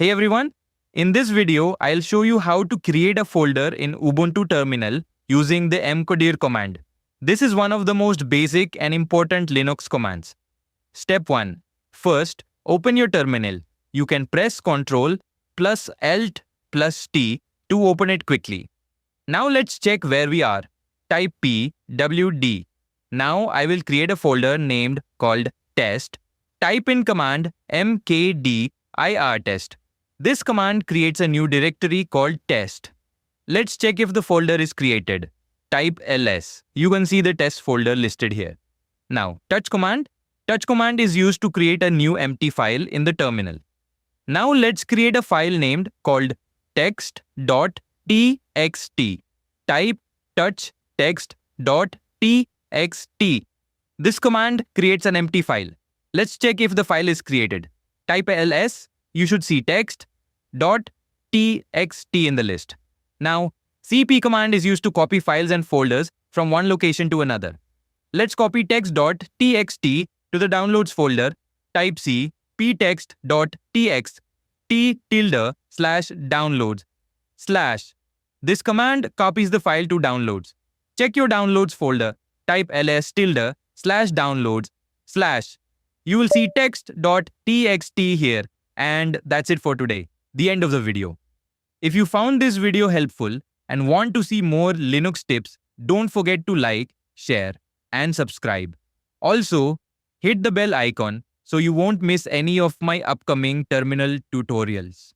Hey everyone, in this video, I'll show you how to create a folder in Ubuntu terminal using the mkdir command. This is one of the most basic and important Linux commands. Step 1. First, open your terminal. You can press Ctrl plus Alt plus T to open it quickly. Now let's check where we are. Type pwd. Now I will create a folder named called test. Type in command mkdir test. This command creates a new directory called test. Let's check if the folder is created. Type ls. You can see the test folder listed here. Now, touch command. Touch command is used to create a new empty file in the terminal. Now let's create a file named called text.txt. Type touch text.txt. This command creates an empty file. Let's check if the file is created. Type ls. You should see text.txt in the list. Now, cp command is used to copy files and folders from one location to another. Let's copy text.txt to the downloads folder. Type c ptext.txt /downloads/. This command copies the file to downloads. Check your downloads folder. Type ls /downloads/. You will see text.txt here. And that's it for today, the end of the video. If you found this video helpful and want to see more Linux tips, don't forget to like, share, and subscribe. Also, hit the bell icon so you won't miss any of my upcoming terminal tutorials.